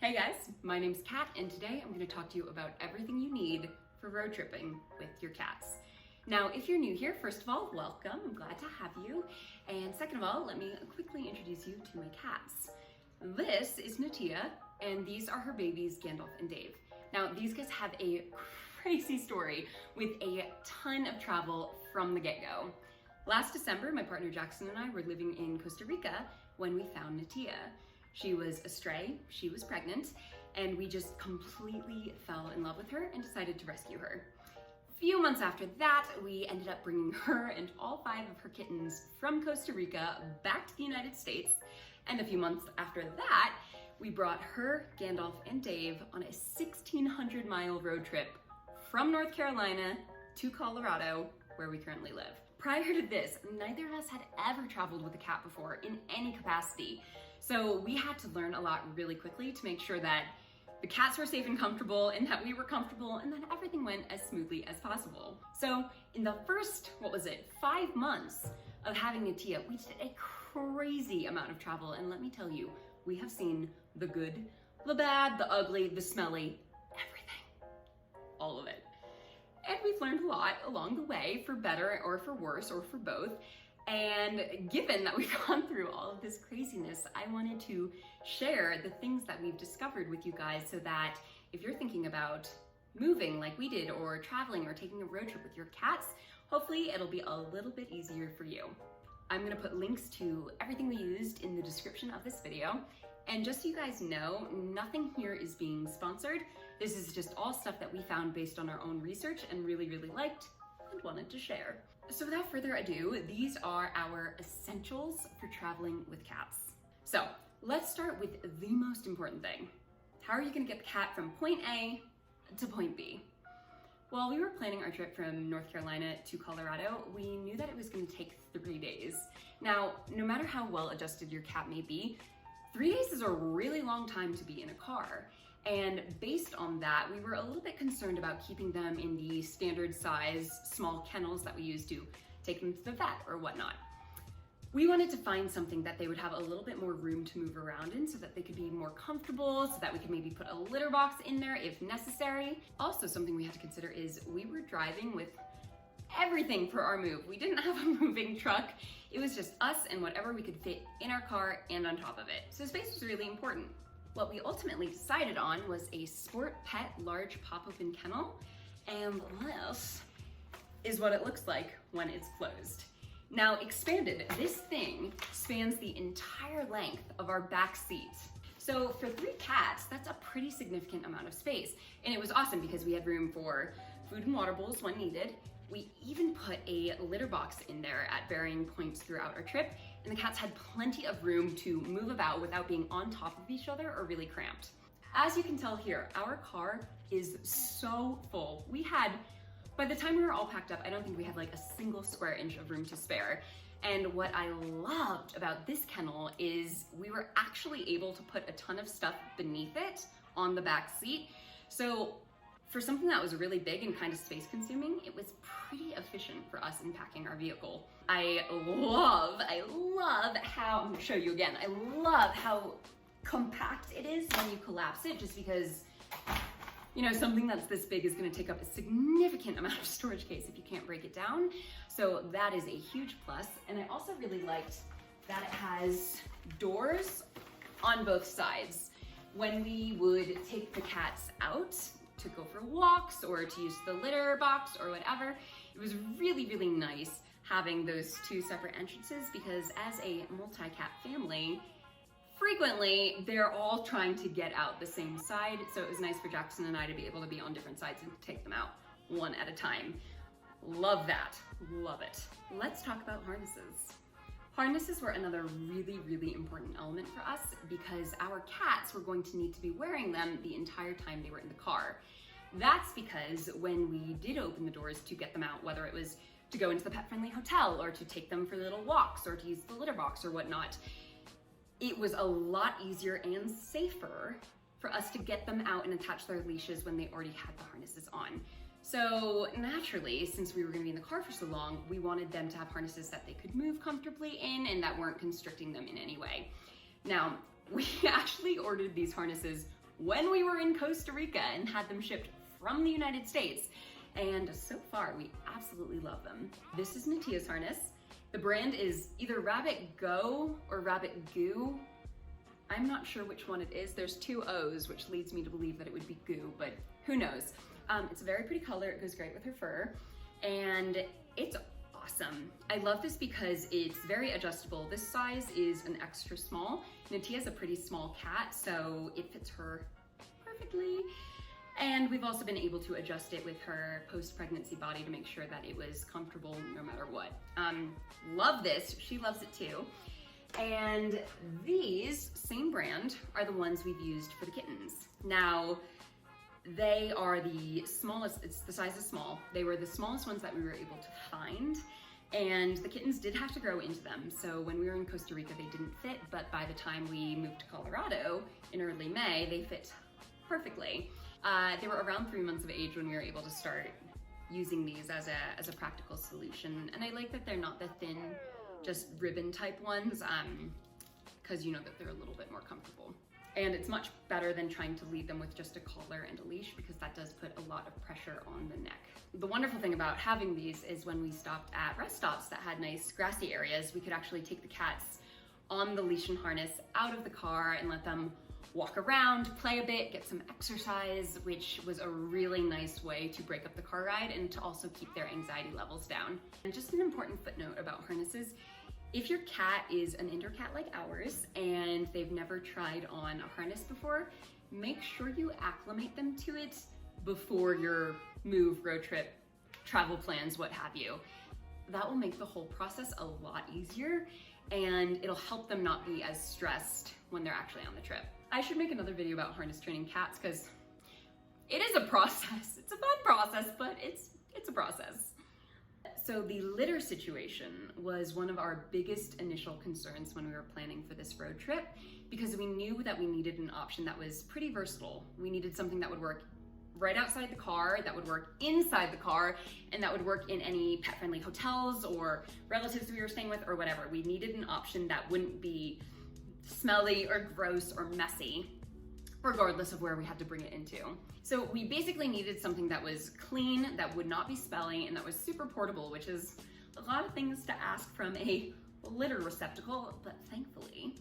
Hey guys, my name's Kat, and today I'm going to talk to you about everything you need for road tripping with your cats. Now, if you're new here, first of all, welcome. I'm glad to have you. And second of all, let me quickly introduce you to my cats. This is Natia, and these are her babies, Gandalf and Dave. Now, these guys have a crazy story with a ton of travel from the get-go. Last December, my partner Jackson and I were living in Costa Rica when we found Natia. She was a stray, she was pregnant, and we just completely fell in love with her and decided to rescue her. A few months after that, we ended up bringing her and all 5 of her kittens from Costa Rica back to the United States. And a few months after that, we brought her, Gandalf, and Dave on a 1,600-mile road trip from North Carolina to Colorado, where we currently live. Prior to this, neither of us had ever traveled with a cat before in any capacity. So we had to learn a lot really quickly to make sure that the cats were safe and comfortable and that we were comfortable and that everything went as smoothly as possible. So in the first, 5 months of having Natia, we did a crazy amount of travel. And let me tell you, we have seen the good, the bad, the ugly, the smelly, everything, all of it. And we've learned a lot along the way, for better or for worse or for both. And given that we've gone through all of this craziness, I wanted to share the things that we've discovered with you guys so that if you're thinking about moving like we did or traveling or taking a road trip with your cats, hopefully it'll be a little bit easier for you. I'm gonna put links to everything we used in the description of this video. And just so you guys know, nothing here is being sponsored. This is just all stuff that we found based on our own research and really liked and wanted to share. So without further ado, these are our essentials for traveling with cats. So let's start with the most important thing. How are you gonna get the cat from point A to point B? While we were planning our trip from North Carolina to Colorado, we knew that it was gonna take 3 days. Now, no matter how well adjusted your cat may be, 3 days is a really long time to be in a car. And based on that, we were a little bit concerned about keeping them in the standard size small kennels that we use to take them to the vet or whatnot. We wanted to find something that they would have a little bit more room to move around in so that they could be more comfortable, so that we could maybe put a litter box in there if necessary. Also, something we had to consider is we were driving with everything for our move. We didn't have a moving truck. It was just us and whatever we could fit in our car and on top of it. So space was really important. What we ultimately decided on was a Sport Pet large pop-open kennel, and this is what it looks like when it's closed. Now expanded, this thing spans the entire length of our back seat. So for 3 cats, that's a pretty significant amount of space. And it was awesome because we had room for food and water bowls when needed. We even put a litter box in there at varying points throughout our trip, and the cats had plenty of room to move about without being on top of each other or really cramped. As you can tell here, our car is so full. By the time we were all packed up, I don't think we had like a single square inch of room to spare. And what I loved about this kennel is we were actually able to put a ton of stuff beneath it on the back seat. So for something that was really big and kind of space consuming, it was pretty efficient for us in packing our vehicle. I love how, I'm gonna show you again, I love how compact it is when you collapse it, just because, you know, something that's this big is gonna take up a significant amount of storage space if you can't break it down. So that is a huge plus. And I also really liked that it has doors on both sides. When we would take the cats out to go for walks or to use the litter box or whatever, it was really nice having those 2 separate entrances, because as a multi-cat family, frequently they're all trying to get out the same side. So it was nice for Jackson and I to be able to be on different sides and take them out one at a time. Love that, love it. Let's talk about harnesses. Harnesses were another really important element for us because our cats were going to need to be wearing them the entire time they were in the car. That's because when we did open the doors to get them out, whether it was to go into the pet-friendly hotel or to take them for little walks or to use the litter box or whatnot, it was a lot easier and safer for us to get them out and attach their leashes when they already had the harnesses on. So naturally, since we were gonna be in the car for so long, we wanted them to have harnesses that they could move comfortably in and that weren't constricting them in any way. Now, we actually ordered these harnesses when we were in Costa Rica and had them shipped from the United States. And so far, we absolutely love them. This is Natia's harness. The brand is either Rabbit Go or Rabbit Goo. I'm not sure which one it is. There's two O's, which leads me to believe that it would be Goo, but who knows? It's a very pretty color. It goes great with her fur, and it's awesome. I love this because it's very adjustable. This size is an extra small. Natia's a pretty small cat, so it fits her perfectly. And we've also been able to adjust it with her post-pregnancy body to make sure that it was comfortable no matter what. Love this, she loves it too. And these, same brand, are the ones we've used for the kittens. Now, they are the smallest, the size is small. They were the smallest ones that we were able to find. And the kittens did have to grow into them. So when we were in Costa Rica, they didn't fit, but by the time we moved to Colorado in early May, they fit perfectly. They were around 3 months of age when we were able to start using these as a practical solution. And I like that they're not the thin, just ribbon type ones, because you know that they're a little bit more comfortable. And it's much better than trying to lead them with just a collar and a leash, because that does put a lot of pressure on the neck. The wonderful thing about having these is when we stopped at rest stops that had nice grassy areas, we could actually take the cats on the leash and harness out of the car and let them walk around, play a bit, get some exercise, which was a really nice way to break up the car ride and to also keep their anxiety levels down. And just an important footnote about harnesses: if your cat is an indoor cat like ours and they've never tried on a harness before, make sure you acclimate them to it before your move, road trip, travel plans, what have you. That will make the whole process a lot easier, and it'll help them not be as stressed when they're actually on the trip. I should make another video about harness training cats, because it is a process. It's a fun process, but it's a process. So the litter situation was one of our biggest initial concerns when we were planning for this road trip, because we knew that we needed an option that was pretty versatile. We needed something that would work right outside the car, that would work inside the car, and that would work in any pet-friendly hotels or relatives we were staying with or whatever. We needed an option that wouldn't be smelly or gross or messy, regardless of where we had to bring it into. So we basically needed something that was clean, that would not be smelly, and that was super portable, which is a lot of things to ask from a litter receptacle, but thankfully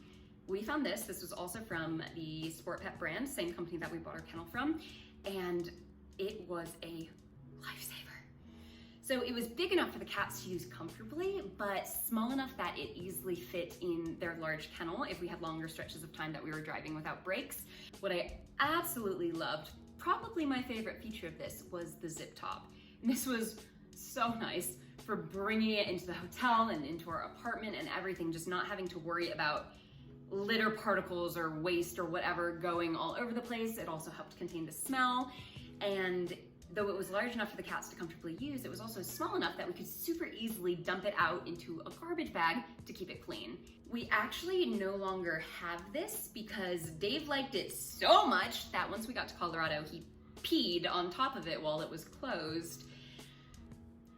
we found this. This was also from the Sport Pet brand, same company that we bought our kennel from, and it was a lifesaver. So it was big enough for the cats to use comfortably, but small enough that it easily fit in their large kennel if we had longer stretches of time that we were driving without brakes. What I absolutely loved, probably my favorite feature of this, was the zip top. And this was so nice for bringing it into the hotel and into our apartment and everything, just not having to worry about litter particles or waste or whatever going all over the place. It also helped contain the smell, and though it was large enough for the cats to comfortably use, it was also small enough that we could super easily dump it out into a garbage bag to keep it clean. We actually no longer have this because Dave liked it so much that once we got to Colorado, he peed on top of it while it was closed.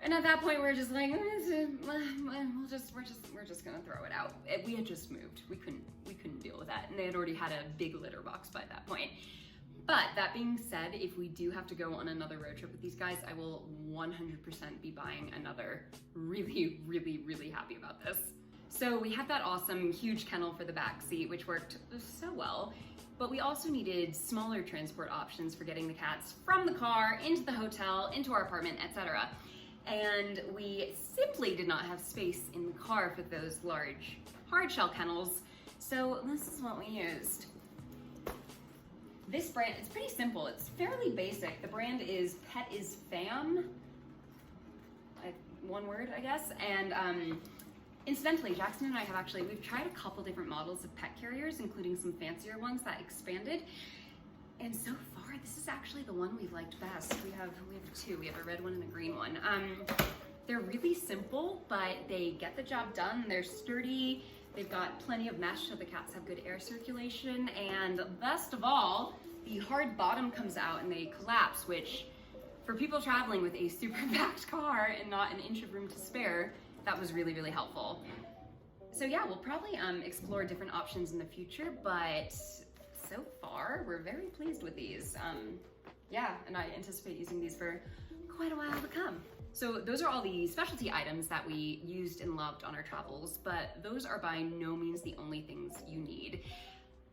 And at that point, we were just like, we're just gonna throw it out. We had just moved. We couldn't deal with that, and they had already had a big litter box by that point. But that being said, if we do have to go on another road trip with these guys, I will 100% be buying another. Really, really, really happy about this. So we had that awesome huge kennel for the back seat, which worked so well, but we also needed smaller transport options for getting the cats from the car into the hotel, into our apartment, etc. And we simply did not have space in the car for those large hard shell kennels, so this is what we used. This brand, it's pretty simple. It's fairly basic. The brand is Pet is Fam. One word, I guess. And incidentally, Jackson and I have we've tried a couple different models of pet carriers, including some fancier ones that expanded. And so far, this is actually the one we've liked best. We have two. We have a red one and a green one. They're really simple, but they get the job done. They're sturdy. They've got plenty of mesh so the cats have good air circulation, and best of all, the hard bottom comes out and they collapse, which for people traveling with a super packed car and not an inch of room to spare, that was really, really helpful. So yeah, we'll probably explore different options in the future, but so far, we're very pleased with these. Yeah, and I anticipate using these for quite a while to come. So those are all the specialty items that we used and loved on our travels, but those are by no means the only things you need.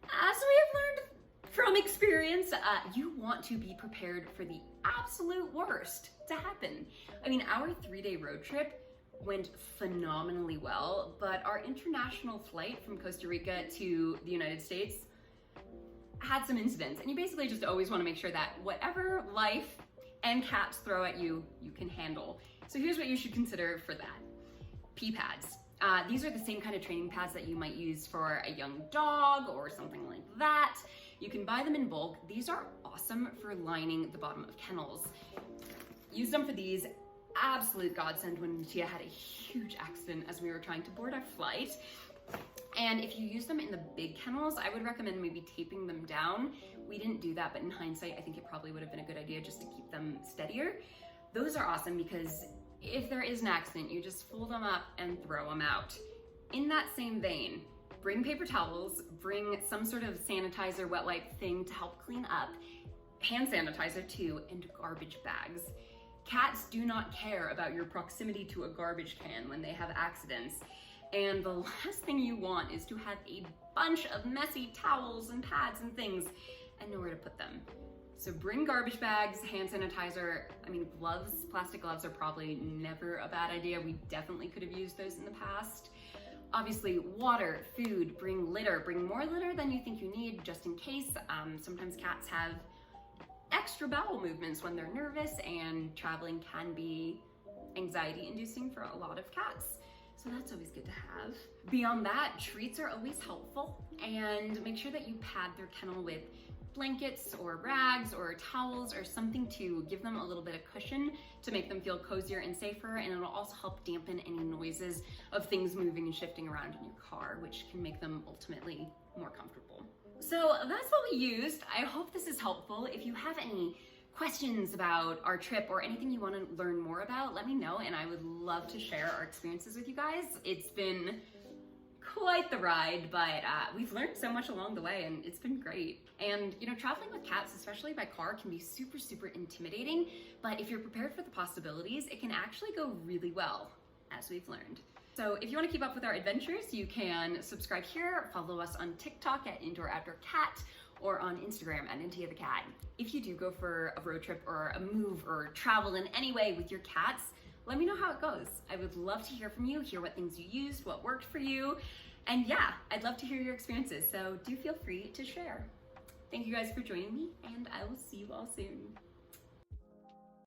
As we have learned from experience, you want to be prepared for the absolute worst to happen. I mean, our 3-day road trip went phenomenally well, but our international flight from Costa Rica to the United States had some incidents, and you basically just always want to make sure that whatever life and cats throw at you, you can handle. So here's what you should consider for that. Pee pads. These are the same kind of training pads that you might use for a young dog or something like that. You can buy them in bulk. These are awesome for lining the bottom of kennels. Use them for these. Absolute godsend when Tia had a huge accident as we were trying to board our flight. And if you use them in the big kennels, I would recommend maybe taping them down. We didn't do that, but in hindsight, I think it probably would have been a good idea just to keep them steadier. Those are awesome because if there is an accident, you just fold them up and throw them out. In that same vein, bring paper towels, bring some sort of sanitizer, wet wipe thing to help clean up, hand sanitizer too, and garbage bags. Cats do not care about your proximity to a garbage can when they have accidents. And the last thing you want is to have a bunch of messy towels and pads and things and nowhere to put them. So bring garbage bags, hand sanitizer. I mean, gloves, plastic gloves are probably never a bad idea. We definitely could have used those in the past. Obviously, water, food, bring litter. Bring more litter than you think you need just in case. Sometimes cats have extra bowel movements when they're nervous, and traveling can be anxiety-inducing for a lot of cats. So that's always good to have. Beyond that, treats are always helpful, and make sure that you pad their kennel with blankets or rags or towels or something to give them a little bit of cushion to make them feel cozier and safer, and it'll also help dampen any noises of things moving and shifting around in your car, which can make them ultimately more comfortable. So that's what we used. I hope this is helpful. If you have any questions about our trip or anything you want to learn more about, let me know, and I would love to share our experiences with you guys. It's been quite the ride, but we've learned so much along the way, and it's been great. And you know, traveling with cats, especially by car, can be super, super intimidating, but if you're prepared for the possibilities, it can actually go really well, as we've learned. So if you want to keep up with our adventures, you can subscribe here, follow us on TikTok at Indoor Outdoor Cat, or on Instagram at Intia the Cat. If you do go for a road trip or a move or travel in any way with your cats, let me know how it goes. I would love to hear from you, hear what things you used, what worked for you, and yeah, I'd love to hear your experiences, so do feel free to share. Thank you guys for joining me, and I will see you all soon.